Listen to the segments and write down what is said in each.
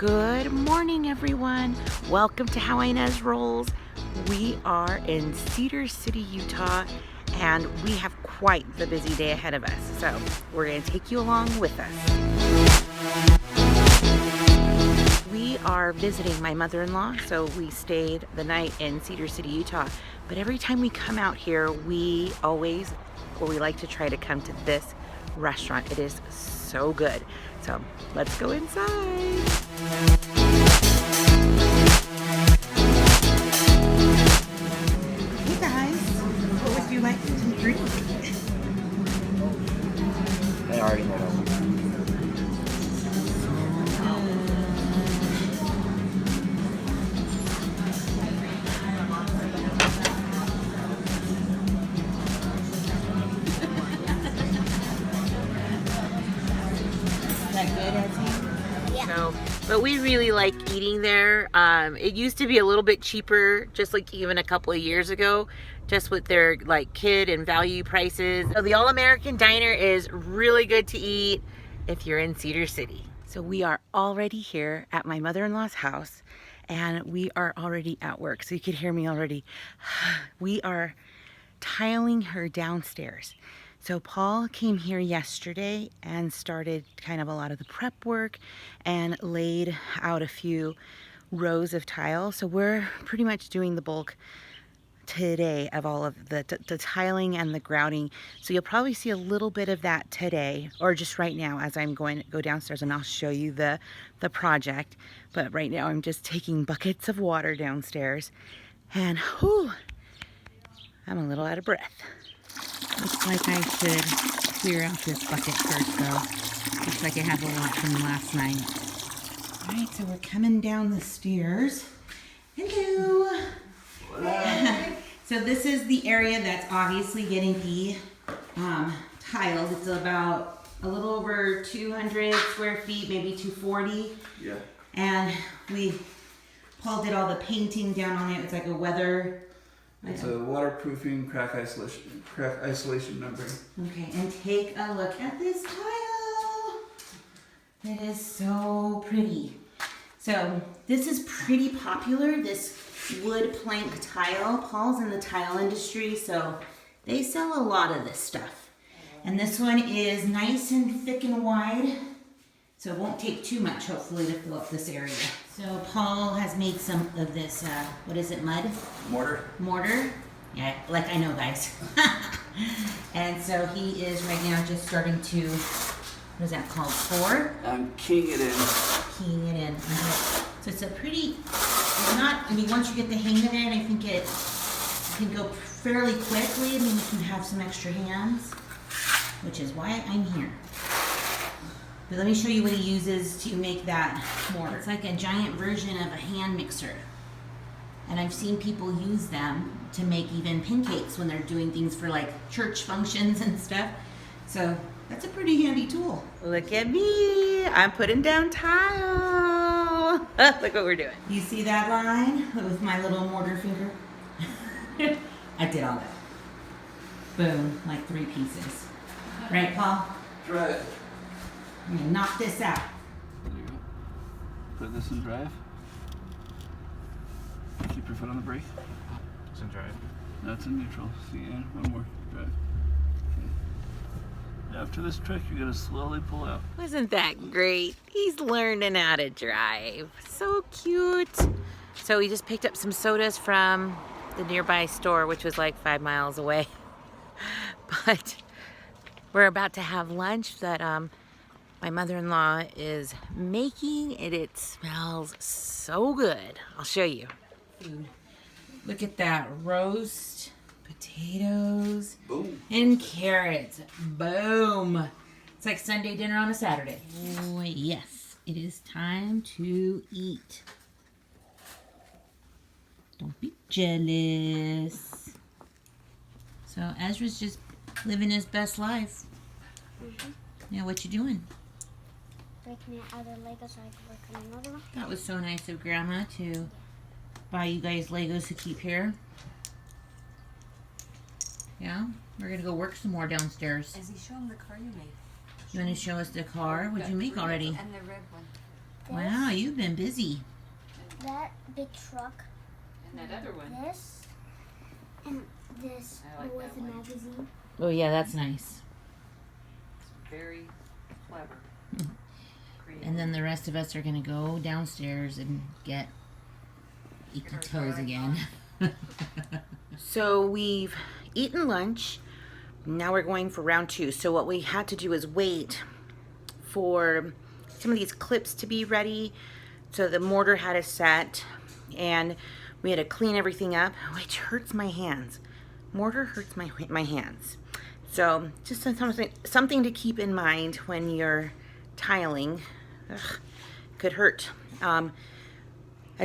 Good morning, everyone. Welcome to How Ines Rolls. We are in Cedar City, Utah, and we have quite the busy day ahead of us. So we're going to take you along with us. We are visiting my mother-in-law, so we stayed the night in Cedar City, Utah. But every time we come out here, we like to try to come to this restaurant. It is so good. So let's go inside. Hey guys, what would you like to drink? I already know. But we really like eating there. It used to be a little bit cheaper, just like even a couple of years ago, just with their like kid and value prices. So the All-American Diner is really good to eat if you're in Cedar City. So we are already here at my mother-in-law's house, and we are already at work. So you could hear me already. We are tiling her downstairs. So Paul came here yesterday and started kind of a lot of the prep work and laid out a few rows of tile. So we're pretty much doing the bulk today of all of the tiling and the grouting. So you'll probably see a little bit of that today, or just right now as I'm going to go downstairs, and I'll show you the project. But right now I'm just taking buckets of water downstairs, and whew, I'm a little out of breath. Looks like I should clear out this bucket first, though. Looks like I have a lot from last night. All right, so we're coming down the stairs. Hello. So this is the area that's obviously getting tiled. It's about a little over 200 square feet, maybe 240. Yeah. And Paul did all the painting down on it. It's like a weather. It's a waterproofing crack isolation membrane. Okay, and take a look at this tile. It is so pretty. So this is pretty popular, this wood plank tile. Paul's in the tile industry, so they sell a lot of this stuff. And this one is nice and thick and wide, so it won't take too much, hopefully, to fill up this area. So Paul has made some of this, what is it, mud? Mortar? Yeah, like I know, guys. And so he is right now just starting to, what is that called, pour? I'm keying it in. Keying it in. Okay. So it's a pretty, it's not, I mean, once you get the hang of it, I think it can go fairly quickly. I mean, you can have some extra hands, which is why I'm here. But let me show you what he uses to make that mortar. It's like a giant version of a hand mixer. And I've seen people use them to make even pancakes when they're doing things for like church functions and stuff. So that's a pretty handy tool. Look at me, I'm putting down tile. Look what we're doing. You see that line with my little mortar finger? I did all that. Boom, like 3 pieces. Right, Paul? Try it. I'm gonna knock this out. There you go. Put this in drive. Keep your foot on the brake. It's in drive. No, it's in neutral. See, and one more. Drive. Okay. After this trick, you're gonna slowly pull out. Wasn't that great? He's learning how to drive. So cute. So we just picked up some sodas from the nearby store, which was like 5 miles away. But we're about to have lunch that my mother-in-law is making, and it smells so good. I'll show you. Food. Look at that, roast potatoes. Boom. And carrots. Boom. It's like Sunday dinner on a Saturday. Oh yes, it is time to eat. Don't be jealous. So Ezra's just living his best life. Yeah, what you doing? Breaking it out of Legos so I can work on another one. That was so nice of Grandma to buy you guys Legos to keep here. Yeah, we're gonna go work some more downstairs. As he show him the car you made. You want to show us the car? What'd you make already? And the red one. Wow, you've been busy. That big truck. And that other one. This. And this I like with that a one. magazine. Oh yeah, that's nice. It's very clever. Creative. And then the rest of us are gonna go downstairs and eat the toes again. So we've eaten lunch. Now we're going for round 2. So what we had to do is wait for some of these clips to be ready. So the mortar had to set, and we had to clean everything up, which hurts my hands. Mortar hurts my hands. So just something to keep in mind when you're tiling. Ugh, could hurt. And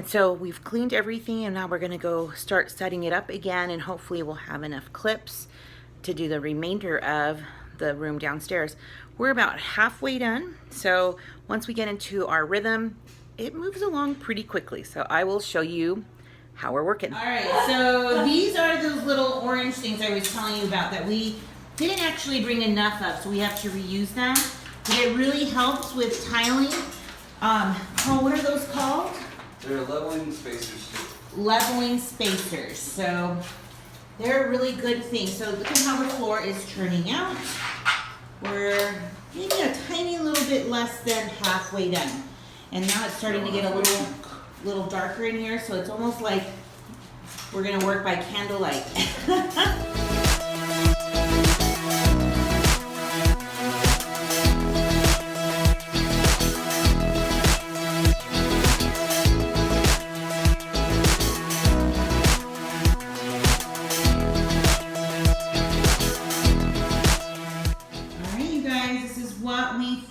so we've cleaned everything, and now we're gonna go start setting it up again, and hopefully we'll have enough clips to do the remainder of the room downstairs. We're about halfway done, so once we get into our rhythm, it moves along pretty quickly. So I will show you how we're working. All right, so these are those little orange things I was telling you about that we didn't actually bring enough of, so we have to reuse them. But it really helps with tiling. Oh, what are those called? They're leveling spacers. Leveling spacers. So they're a really good thing. So look at how the floor is turning out. We're maybe a tiny little bit less than halfway done. And now it's starting to get a little darker in here, so it's almost like we're gonna work by candlelight.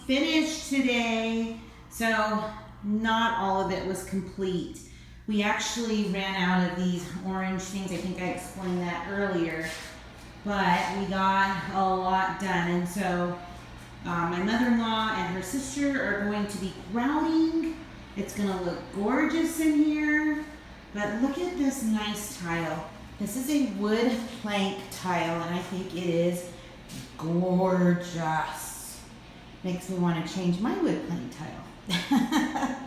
Finished today, so not all of it was complete. We actually ran out of these orange things. I think I explained that earlier, but we got a lot done. And so my mother-in-law and her sister are going to be grouting. It's gonna look gorgeous in here, but look at this nice tile. This is a wood plank tile, and I think it is gorgeous. Makes me want to change my wood plank tile.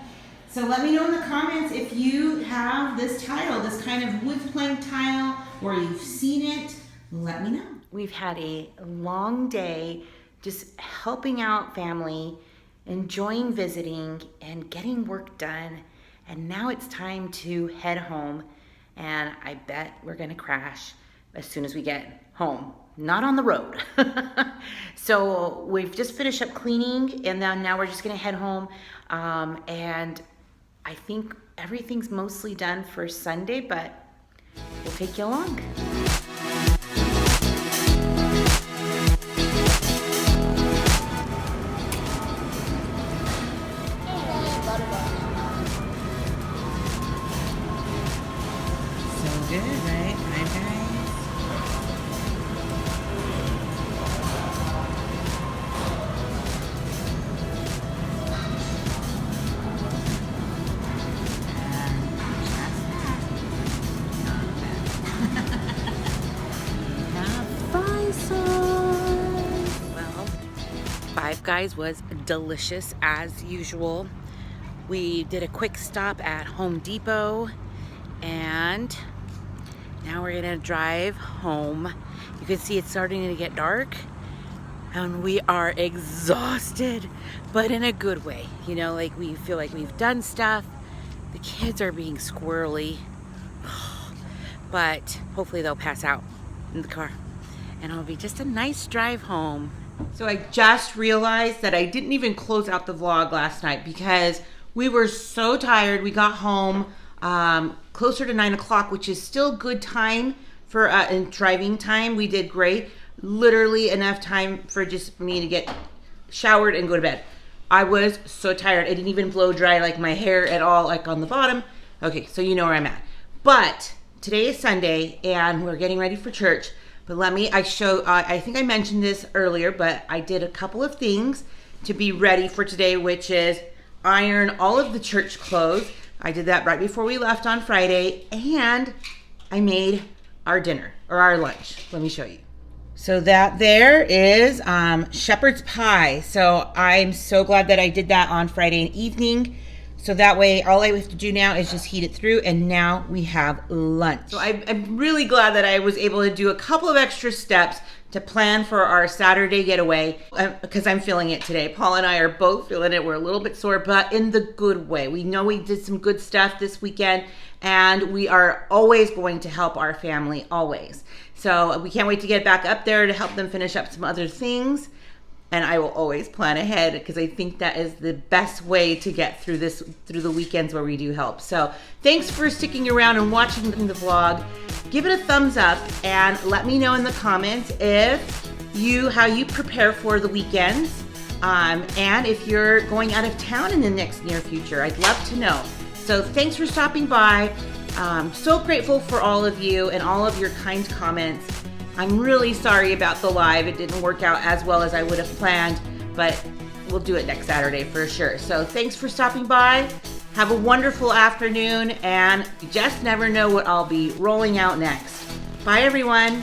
So let me know in the comments if you have this tile, this kind of wood plank tile, or you've seen it. Let me know. We've had a long day just helping out family, enjoying visiting, and getting work done. And now it's time to head home. And I bet we're gonna crash as soon as we get home. Not on the road. So we've just finished up cleaning, and then now we're just gonna head home. And I think everything's mostly done for Sunday, but we'll take you along. So good, right? Hi, guys. Five Guys was delicious as usual. We did a quick stop at Home Depot, and now we're gonna drive home. You can see it's starting to get dark, and we are exhausted, but in a good way. You know, like we feel like we've done stuff. The kids are being squirrely, but hopefully they'll pass out in the car, and it'll be just a nice drive home. So I just realized that I didn't even close out the vlog last night because we were so tired. We got home closer to 9 o'clock, which is still good time for in driving time. We did great. Literally enough time for just me to get showered and go to bed. I was so tired. I didn't even blow dry like my hair at all, like on the bottom. Okay, so you know where I'm at. But today is Sunday, and we're getting ready for church. But I think I mentioned this earlier, but I did a couple of things to be ready for today, which is iron all of the church clothes. I did that right before we left on Friday, and I made our dinner, or our lunch. Let me show you. So that there is shepherd's pie. So I'm so glad that I did that on Friday evening. So that way, all I have to do now is just heat it through, and now we have lunch. So I'm really glad that I was able to do a couple of extra steps to plan for our Saturday getaway, because I'm feeling it today. Paul and I are both feeling it. We're a little bit sore, but in the good way. We know we did some good stuff this weekend, and we are always going to help our family, always. So we can't wait to get back up there to help them finish up some other things. And I will always plan ahead, because I think that is the best way to get through the weekends where we do help. So thanks for sticking around and watching the vlog. Give it a thumbs up and let me know in the comments how you prepare for the weekends, and if you're going out of town in the near future. I'd love to know. So thanks for stopping by. I'm so grateful for all of you and all of your kind comments. I'm really sorry about the live. It didn't work out as well as I would have planned, but we'll do it next Saturday for sure. So thanks for stopping by. Have a wonderful afternoon, and you just never know what I'll be rolling out next. Bye, everyone.